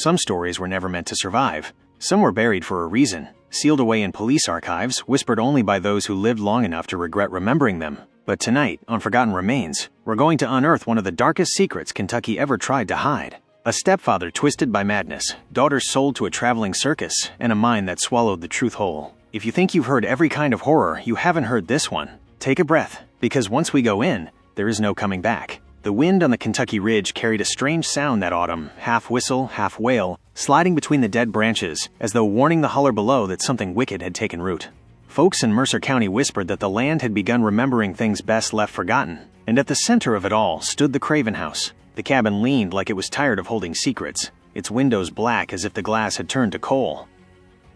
Some stories were never meant to survive. Some were buried for a reason, sealed away in police archives, whispered only by those who lived long enough to regret remembering them. But tonight, on Forgotten Remains, we're going to unearth one of the darkest secrets Kentucky ever tried to hide. A stepfather twisted by madness, daughters sold to a traveling circus, and a mind that swallowed the truth whole. If you think you've heard every kind of horror, you haven't heard this one. Take a breath, because once we go in, there is no coming back. The wind on the Kentucky Ridge carried a strange sound that autumn, half whistle, half wail, sliding between the dead branches, as though warning the holler below that something wicked had taken root. Folks in Mercer County whispered that the land had begun remembering things best left forgotten, and at the center of it all stood the Craven house. The cabin leaned like it was tired of holding secrets, its windows black as if the glass had turned to coal.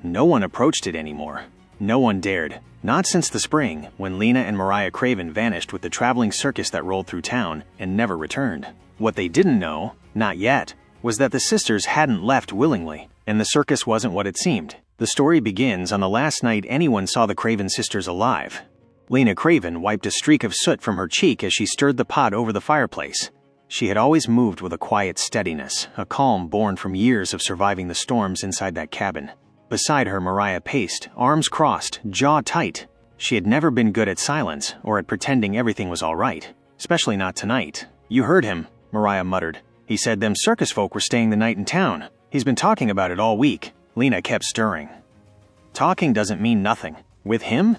No one approached it anymore. No one dared. Not since the spring, when Lena and Mariah Craven vanished with the traveling circus that rolled through town and never returned. What they didn't know, not yet, was that the sisters hadn't left willingly, and the circus wasn't what it seemed. The story begins on the last night anyone saw the Craven sisters alive. Lena Craven wiped a streak of soot from her cheek as she stirred the pot over the fireplace. She had always moved with a quiet steadiness, a calm born from years of surviving the storms inside that cabin. Beside her, Mariah paced, arms crossed, jaw tight. She had never been good at silence or at pretending everything was all right, especially not tonight. "You heard him," Mariah muttered. "He said them circus folk were staying the night in town. He's been talking about it all week." Lena kept stirring. Talking doesn't mean nothing. With him?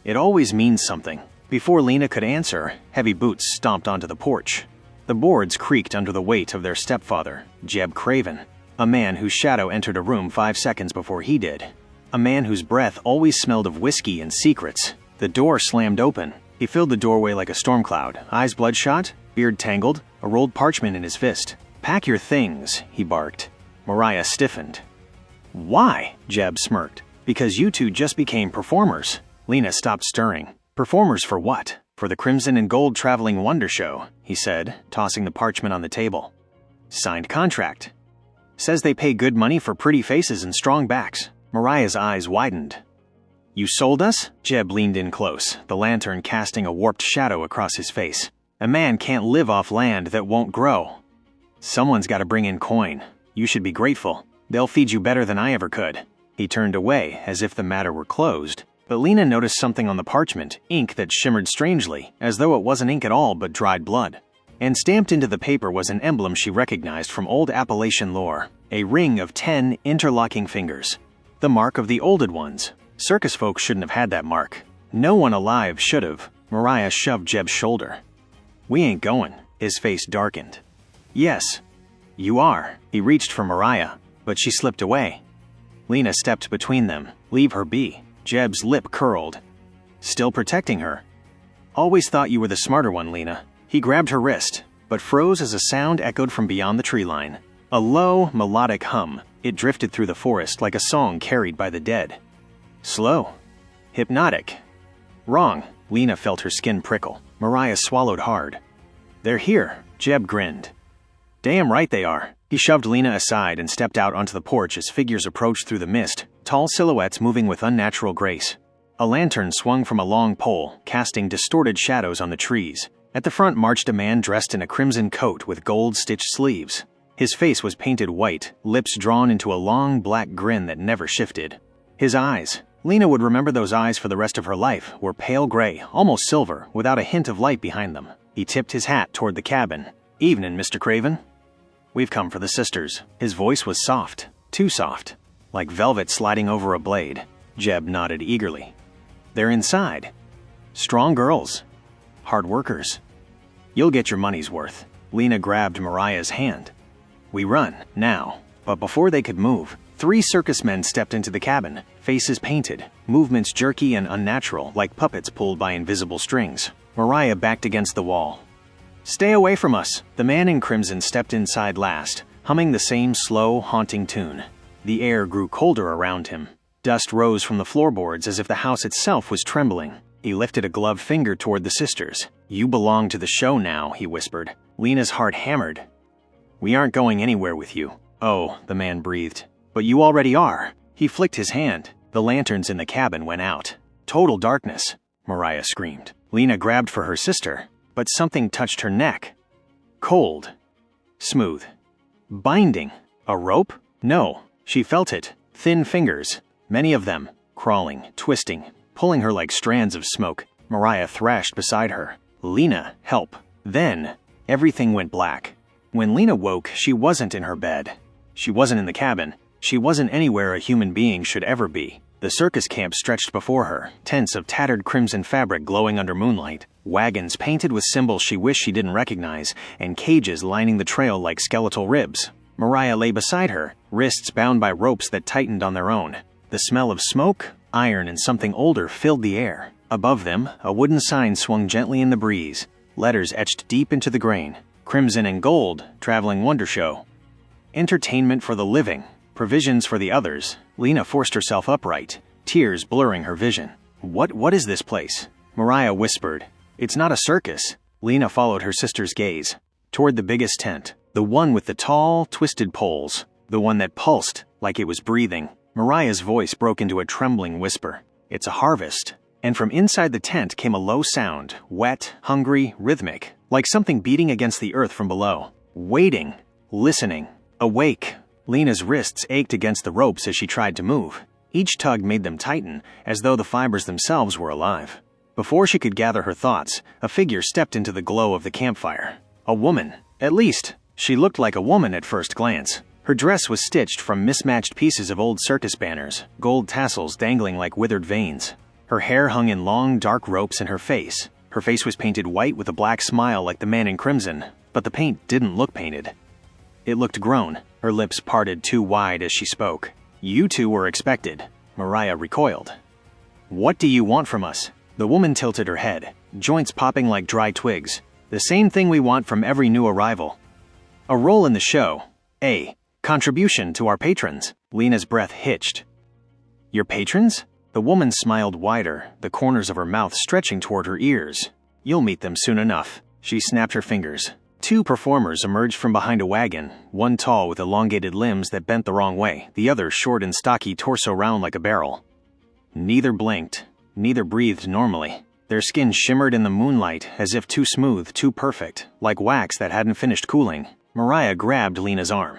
It always means something. Before Lena could answer, heavy boots stomped onto the porch. The boards creaked under the weight of their stepfather, Jeb Craven, a man whose shadow entered a room 5 seconds before he did. A man whose breath always smelled of whiskey and secrets. The door slammed open. He filled the doorway like a storm cloud, eyes bloodshot, beard tangled, a rolled parchment in his fist. "Pack your things," he barked. Mariah stiffened. "Why?" Jeb smirked. "Because you two just became performers." Lena stopped stirring. "Performers for what?" "For the Crimson and Gold Traveling Wonder Show," he said, tossing the parchment on the table. "Signed contract. Says they pay good money for pretty faces and strong backs." Mariah's eyes widened. "You sold us?" Jeb leaned in close, the lantern casting a warped shadow across his face. "A man can't live off land that won't grow. Someone's got to bring in coin. You should be grateful. They'll feed you better than I ever could." He turned away, as if the matter were closed. But Lena noticed something on the parchment, ink that shimmered strangely, as though it wasn't ink at all but dried blood. And stamped into the paper was an emblem she recognized from old Appalachian lore, a ring of 10 interlocking fingers. The mark of the olded ones. Circus folk shouldn't have had that mark. No one alive should have. Mariah shoved Jeb's shoulder. "We ain't going." His face darkened. "Yes, you are." He reached for Mariah, but she slipped away. Lena stepped between them. "Leave her be." Jeb's lip curled. "Still protecting her?" "Always thought you were the smarter one, Lena." He grabbed her wrist, but froze as a sound echoed from beyond the tree line. A low, melodic hum. It drifted through the forest like a song carried by the dead. Slow. Hypnotic. Wrong. Lena felt her skin prickle. Mariah swallowed hard. "They're here," Jeb grinned. "Damn right they are." He shoved Lena aside and stepped out onto the porch as figures approached through the mist, tall silhouettes moving with unnatural grace. A lantern swung from a long pole, casting distorted shadows on the trees. At the front marched a man dressed in a crimson coat with gold-stitched sleeves. His face was painted white, lips drawn into a long black grin that never shifted. His eyes, Lena would remember those eyes for the rest of her life, were pale gray, almost silver, without a hint of light behind them. He tipped his hat toward the cabin. "Evening, Mr. Craven." "We've come for the sisters." His voice was soft, too soft, like velvet sliding over a blade. Jeb nodded eagerly. "They're inside. Strong girls. Hard workers. You'll get your money's worth." Lena grabbed Mariah's hand. "We run, now." But before they could move, 3 circus men stepped into the cabin, faces painted, movements jerky and unnatural, like puppets pulled by invisible strings. Mariah backed against the wall. "Stay away from us." The man in crimson stepped inside last, humming the same slow, haunting tune. The air grew colder around him. Dust rose from the floorboards as if the house itself was trembling. He lifted a gloved finger toward the sisters. "You belong to the show now," he whispered. Lena's heart hammered. "We aren't going anywhere with you." "Oh," the man breathed. "But you already are." He flicked his hand. The lanterns in the cabin went out. Total darkness. Mariah screamed. Lena grabbed for her sister, but something touched her neck. Cold. Smooth. Binding. A rope? No, she felt it. Thin fingers. Many of them. Crawling, twisting, pulling her like strands of smoke. Mariah thrashed beside her. Lena, help. Then, everything went black. When Lena woke, she wasn't in her bed. She wasn't in the cabin. She wasn't anywhere a human being should ever be. The circus camp stretched before her, tents of tattered crimson fabric glowing under moonlight, wagons painted with symbols she wished she didn't recognize, and cages lining the trail like skeletal ribs. Mariah lay beside her, wrists bound by ropes that tightened on their own. The smell of smoke, iron, and something older filled the air. Above them, a wooden sign swung gently in the breeze, letters etched deep into the grain. Crimson and gold, traveling wonder show. Entertainment for the living, provisions for the others. Lena forced herself upright, tears blurring her vision. What is this place? Mariah whispered. It's not a circus. Lena followed her sister's gaze, toward the biggest tent, the one with the tall, twisted poles, the one that pulsed like it was breathing. Mariah's voice broke into a trembling whisper. It's a harvest. And from inside the tent came a low sound, wet, hungry, rhythmic, like something beating against the earth from below. Waiting, listening, awake. Lena's wrists ached against the ropes as she tried to move. Each tug made them tighten, as though the fibers themselves were alive. Before she could gather her thoughts, a figure stepped into the glow of the campfire. A woman. At least, she looked like a woman at first glance. Her dress was stitched from mismatched pieces of old circus banners, gold tassels dangling like withered veins. Her hair hung in long, dark ropes in her face. Her face was painted white with a black smile like the man in crimson, but the paint didn't look painted. It looked grown, her lips parted too wide as she spoke. You two were expected. Mariah recoiled. What do you want from us? The woman tilted her head, joints popping like dry twigs. The same thing we want from every new arrival. A role in the show. A contribution to our patrons. Lena's breath hitched. Your patrons? The woman smiled wider, the corners of her mouth stretching toward her ears. You'll meet them soon enough. She snapped her fingers. Two performers emerged from behind a wagon, one tall with elongated limbs that bent the wrong way, the other short and stocky, torso round like a barrel. Neither blinked, neither breathed normally. Their skin shimmered in the moonlight as if too smooth, too perfect, like wax that hadn't finished cooling. Mariah grabbed Lena's arm.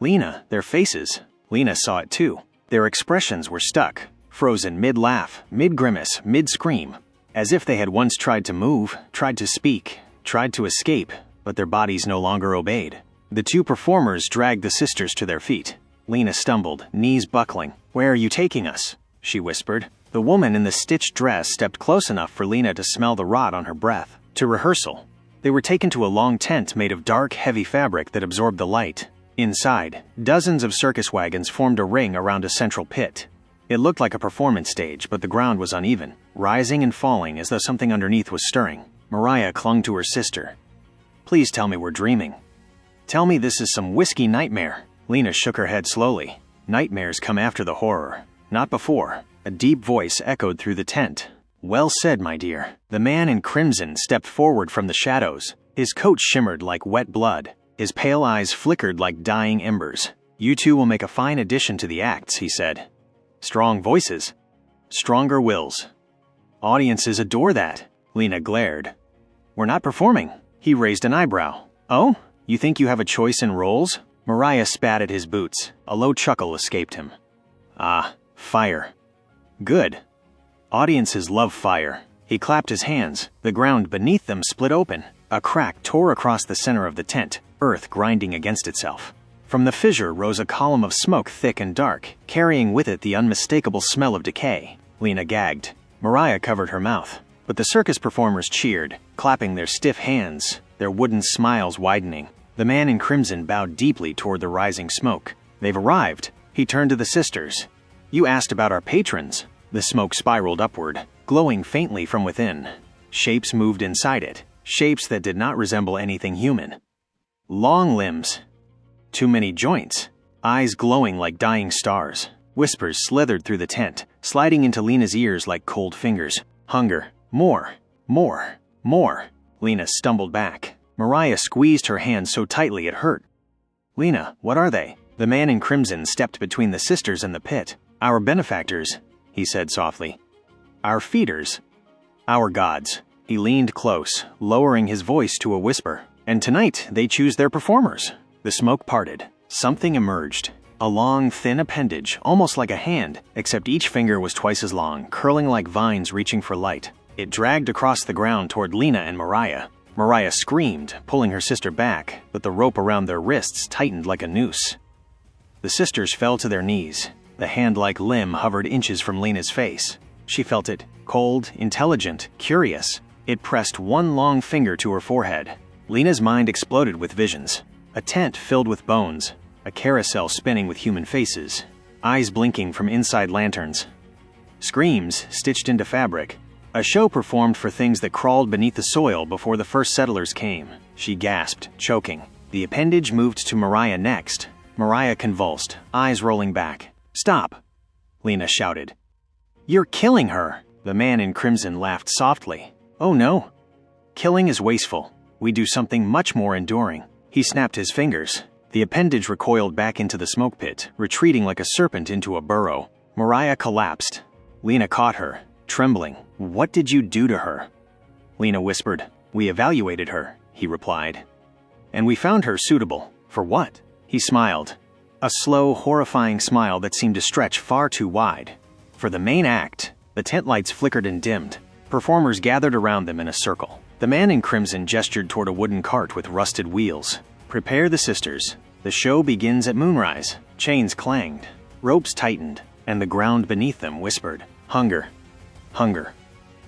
Lena, their faces. Lena saw it too. Their expressions were stuck, frozen mid-laugh, mid-grimace, mid-scream, as if they had once tried to move, tried to speak, tried to escape, but their bodies no longer obeyed. The two performers dragged the sisters to their feet. Lena stumbled, knees buckling. Where are you taking us? She whispered. The woman in the stitched dress stepped close enough for Lena to smell the rot on her breath. To rehearsal. They were taken to a long tent made of dark, heavy fabric that absorbed the light. Inside, dozens of circus wagons formed a ring around a central pit. It looked like a performance stage, but the ground was uneven, rising and falling as though something underneath was stirring. Mariah clung to her sister. Please tell me we're dreaming. Tell me this is some whiskey nightmare. Lena shook her head slowly. Nightmares come after the horror, not before. A deep voice echoed through the tent. Well said, my dear. The man in crimson stepped forward from the shadows. His coat shimmered like wet blood. His pale eyes flickered like dying embers. You two will make a fine addition to the acts, he said. Strong voices. Stronger wills. Audiences adore that. Lena glared. We're not performing. He raised an eyebrow. Oh? You think you have a choice in roles? Mariah spat at his boots. A low chuckle escaped him. Ah, fire. Good. Audiences love fire. He clapped his hands. The ground beneath them split open. A crack tore across the center of the tent, earth grinding against itself. From the fissure rose a column of smoke thick and dark, carrying with it the unmistakable smell of decay. Lena gagged. Mariah covered her mouth. But the circus performers cheered, clapping their stiff hands, their wooden smiles widening. The man in crimson bowed deeply toward the rising smoke. They've arrived. He turned to the sisters. You asked about our patrons. The smoke spiraled upward, glowing faintly from within. Shapes moved inside it, shapes that did not resemble anything human. Long limbs. Too many joints. Eyes glowing like dying stars. Whispers slithered through the tent, sliding into Lena's ears like cold fingers. Hunger. More. More. More. Lena stumbled back. Mariah squeezed her hand so tightly it hurt. Lena, what are they? The man in crimson stepped between the sisters and the pit. Our benefactors, he said softly. Our feeders. Our gods. He leaned close, lowering his voice to a whisper. And tonight, they choose their performers. The smoke parted. Something emerged. A long, thin appendage, almost like a hand, except each finger was twice as long, curling like vines reaching for light. It dragged across the ground toward Lena and Mariah. Mariah screamed, pulling her sister back, but the rope around their wrists tightened like a noose. The sisters fell to their knees. The hand-like limb hovered inches from Lena's face. She felt it, cold, intelligent, curious. It pressed one long finger to her forehead. Lena's mind exploded with visions. A tent filled with bones, a carousel spinning with human faces, eyes blinking from inside lanterns. Screams stitched into fabric. A show performed for things that crawled beneath the soil before the first settlers came. She gasped, choking. The appendage moved to Mariah next. Mariah convulsed, eyes rolling back. "Stop!" Lena shouted. "You're killing her!" The man in crimson laughed softly. "Oh no. Killing is wasteful. We do something much more enduring." He snapped his fingers. The appendage recoiled back into the smoke pit, retreating like a serpent into a burrow. Mariah collapsed. Lena caught her, trembling. "What did you do to her?" Lena whispered. "We evaluated her," he replied. "And we found her suitable." "For what?" He smiled. A slow, horrifying smile that seemed to stretch far too wide. "For the main act." The tent lights flickered and dimmed. Performers gathered around them in a circle. The man in crimson gestured toward a wooden cart with rusted wheels. "Prepare the sisters. The show begins at moonrise." Chains clanged, ropes tightened, and the ground beneath them whispered, "Hunger, hunger,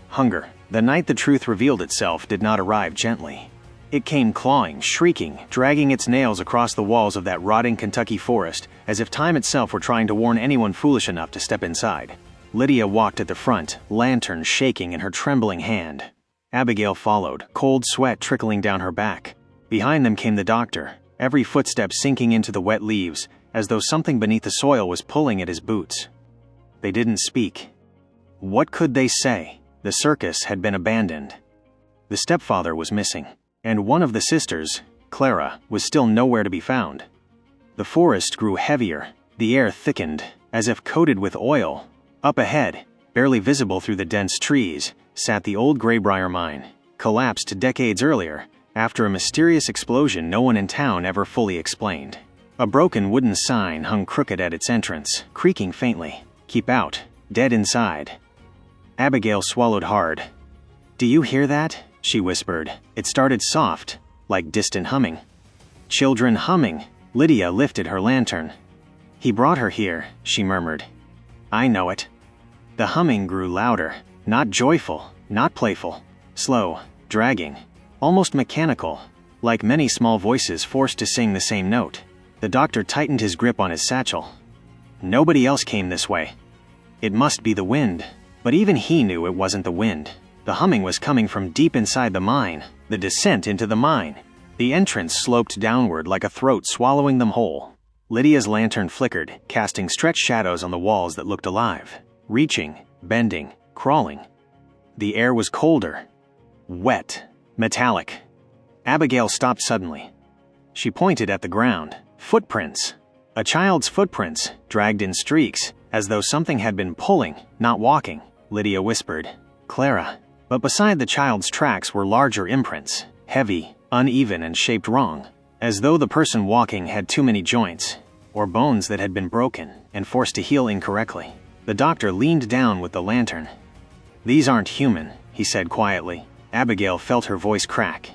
hunger." The night the truth revealed itself did not arrive gently. It came clawing, shrieking, dragging its nails across the walls of that rotting Kentucky forest, as if time itself were trying to warn anyone foolish enough to step inside. Lydia walked at the front, lantern shaking in her trembling hand. Abigail followed, cold sweat trickling down her back. Behind them came the doctor, every footstep sinking into the wet leaves, as though something beneath the soil was pulling at his boots. They didn't speak. What could they say? The circus had been abandoned. The stepfather was missing, and one of the sisters, Clara, was still nowhere to be found. The forest grew heavier, the air thickened, as if coated with oil. Up ahead, barely visible through the dense trees, sat the old Greybriar mine, collapsed decades earlier, after a mysterious explosion no one in town ever fully explained. A broken wooden sign hung crooked at its entrance, creaking faintly. "Keep out. Dead inside." Abigail swallowed hard. "Do you hear that?" she whispered. It started soft, like distant humming. "Children humming." Lydia lifted her lantern. "He brought her here," she murmured. "I know it." The humming grew louder, not joyful, not playful, slow, dragging, almost mechanical, like many small voices forced to sing the same note. The doctor tightened his grip on his satchel. Nobody else came this way. It must be the wind, but even he knew it wasn't the wind. The humming was coming from deep inside the mine, the descent into the mine. The entrance sloped downward like a throat swallowing them whole. Lydia's lantern flickered, casting stretched shadows on the walls that looked alive, reaching, bending, crawling. The air was colder, wet, metallic. Abigail stopped suddenly. She pointed at the ground. Footprints. A child's footprints, dragged in streaks, as though something had been pulling, not walking. Lydia whispered, "Clara." But beside the child's tracks were larger imprints, heavy, uneven, and shaped wrong, as though the person walking had too many joints, or bones that had been broken and forced to heal incorrectly. The doctor leaned down with the lantern. "These aren't human," he said quietly. Abigail felt her voice crack.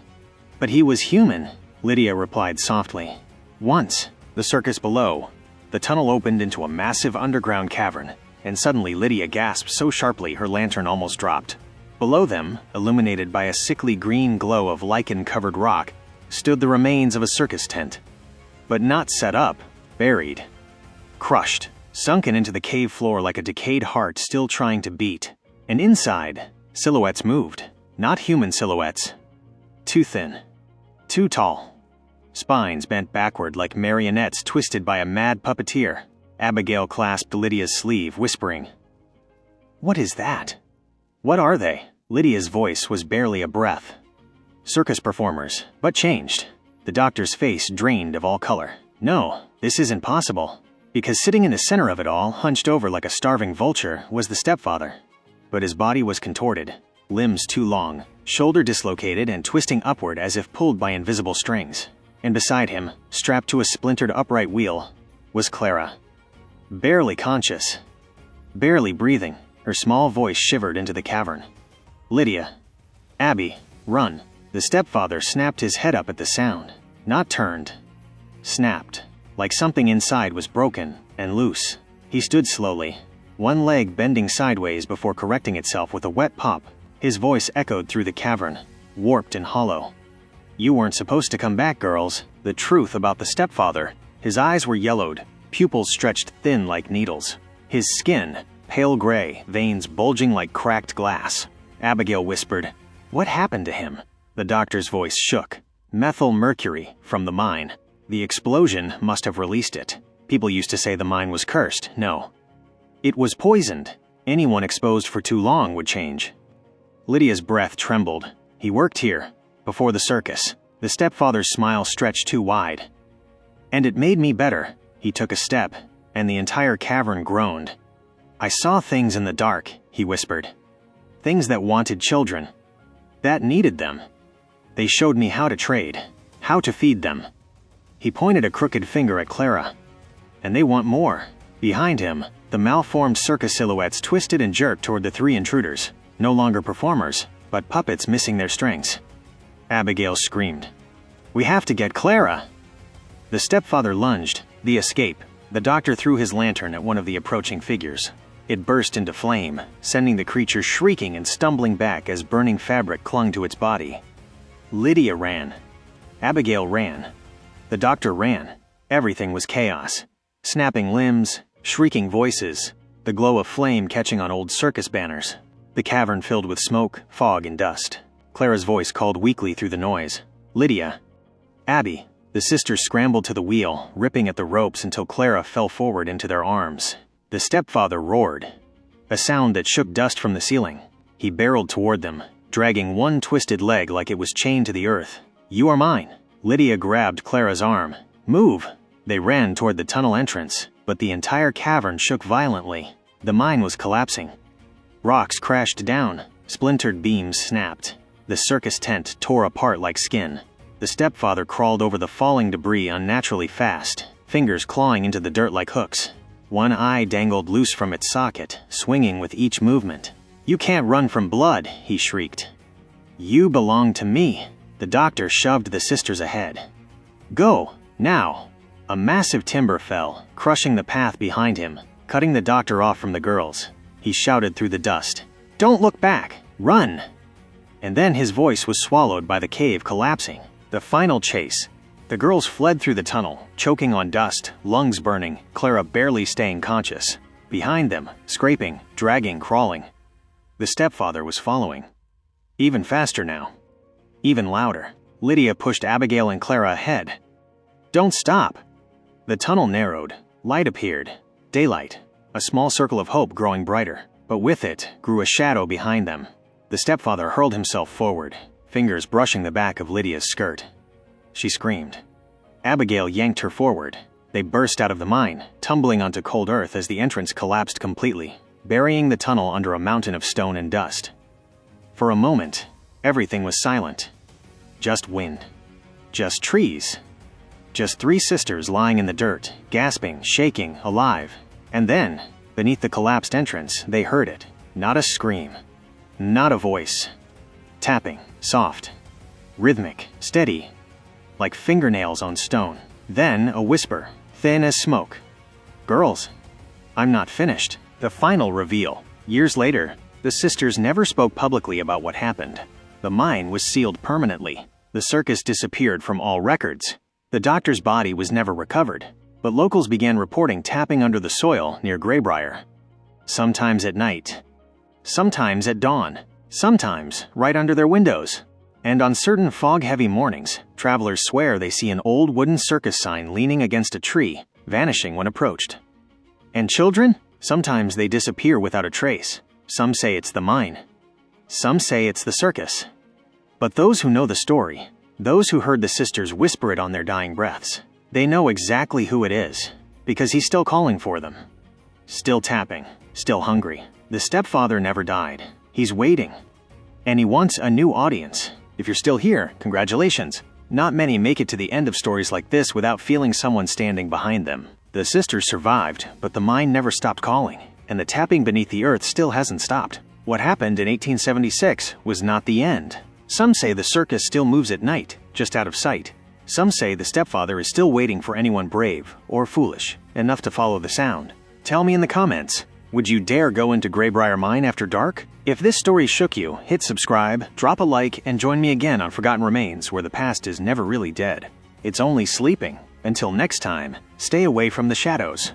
"But he was human," Lydia replied softly. "Once." The circus below. The tunnel opened into a massive underground cavern, and suddenly Lydia gasped so sharply her lantern almost dropped. Below them, illuminated by a sickly green glow of lichen-covered rock, stood the remains of a circus tent. But not set up, buried. Crushed, sunken into the cave floor like a decayed heart still trying to beat. And inside, silhouettes moved. Not human silhouettes. Too thin. Too tall. Spines bent backward like marionettes twisted by a mad puppeteer. Abigail clasped Lydia's sleeve, whispering, "What is that?" "What are they?" Lydia's voice was barely a breath. "Circus performers, but changed." The doctor's face drained of all color. "No, this isn't possible." Because sitting in the center of it all, hunched over like a starving vulture, was the stepfather. But his body was contorted, limbs too long, shoulder dislocated and twisting upward as if pulled by invisible strings. And beside him, strapped to a splintered upright wheel, was Clara. Barely conscious. Barely breathing, her small voice shivered into the cavern. "Lydia. Abby, run." The stepfather snapped his head up at the sound. Not turned. Snapped. Like something inside was broken and loose. He stood slowly, one leg bending sideways before correcting itself with a wet pop. His voice echoed through the cavern, warped and hollow. "You weren't supposed to come back, girls." The truth about the stepfather. His eyes were yellowed, pupils stretched thin like needles. His skin, pale gray, veins bulging like cracked glass. Abigail whispered, "What happened to him?" The doctor's voice shook. "Methyl mercury, from the mine. The explosion must have released it. People used to say the mine was cursed. No. It was poisoned. Anyone exposed for too long would change." Lydia's breath trembled. "He worked here, before the circus." The stepfather's smile stretched too wide. "And it made me better." He took a step, and the entire cavern groaned. "I saw things in the dark," he whispered. "Things that wanted children. That needed them. They showed me how to trade, how to feed them." He pointed a crooked finger at Clara. "And they want more." Behind him, the malformed circus silhouettes twisted and jerked toward the three intruders, no longer performers, but puppets missing their strings. Abigail screamed, "We have to get Clara!" The stepfather lunged, the escape. The doctor threw his lantern at one of the approaching figures. It burst into flame, sending the creature shrieking and stumbling back as burning fabric clung to its body. Lydia ran. Abigail ran. The doctor ran. Everything was chaos. Snapping limbs, shrieking voices, the glow of flame catching on old circus banners. The cavern filled with smoke, fog, and dust. Clara's voice called weakly through the noise. "Lydia. Abby." The sisters scrambled to the wheel, ripping at the ropes until Clara fell forward into their arms. The stepfather roared, a sound that shook dust from the ceiling. He barreled toward them, dragging one twisted leg like it was chained to the earth. "You are mine." Lydia grabbed Clara's arm. "Move." They ran toward the tunnel entrance, but the entire cavern shook violently. The mine was collapsing. Rocks crashed down, splintered beams snapped. The circus tent tore apart like skin. The stepfather crawled over the falling debris unnaturally fast, fingers clawing into the dirt like hooks. One eye dangled loose from its socket, swinging with each movement. "You can't run from blood," he shrieked. "You belong to me." The doctor shoved the sisters ahead. "Go, now." A massive timber fell, crushing the path behind him, cutting the doctor off from the girls. He shouted through the dust, "Don't look back! Run!" And then his voice was swallowed by the cave collapsing. The final chase. The girls fled through the tunnel, choking on dust, lungs burning, Clara barely staying conscious. Behind them, scraping, dragging, crawling. The stepfather was following. Even faster now. Even louder. Lydia pushed Abigail and Clara ahead. "Don't stop!" The tunnel narrowed. Light appeared. Daylight. A small circle of hope growing brighter. But with it grew a shadow behind them. The stepfather hurled himself forward, fingers brushing the back of Lydia's skirt. She screamed. Abigail yanked her forward. They burst out of the mine, tumbling onto cold earth as the entrance collapsed completely, burying the tunnel under a mountain of stone and dust. For a moment, everything was silent. Just wind. Just trees. Just three sisters lying in the dirt, gasping, shaking, alive. And then, beneath the collapsed entrance, they heard it. Not a scream. Not a voice. Tapping, soft. Rhythmic, steady. Like fingernails on stone. Then a whisper, thin as smoke. "Girls, I'm not finished." The final reveal. Years later, the sisters never spoke publicly about what happened. The mine was sealed permanently. The circus disappeared from all records. The doctor's body was never recovered, but locals began reporting tapping under the soil near Greybriar. Sometimes at night. Sometimes at dawn. Sometimes right under their windows. And on certain fog-heavy mornings, travelers swear they see an old wooden circus sign leaning against a tree, vanishing when approached. And children? Sometimes they disappear without a trace. Some say it's the mine. Some say it's the circus. But those who know the story, those who heard the sisters whisper it on their dying breaths, they know exactly who it is, because he's still calling for them. Still tapping, still hungry. The stepfather never died. He's waiting. And he wants a new audience. If you're still here, congratulations. Not many make it to the end of stories like this without feeling someone standing behind them. The sisters survived, but the mine never stopped calling, and the tapping beneath the earth still hasn't stopped. What happened in 1876 was not the end. Some say the circus still moves at night, just out of sight. Some say the stepfather is still waiting for anyone brave, or foolish, enough to follow the sound. Tell me in the comments, would you dare go into Greybriar Mine after dark? If this story shook you, hit subscribe, drop a like, and join me again on Forgotten Remains, where the past is never really dead. It's only sleeping. Until next time, stay away from the shadows.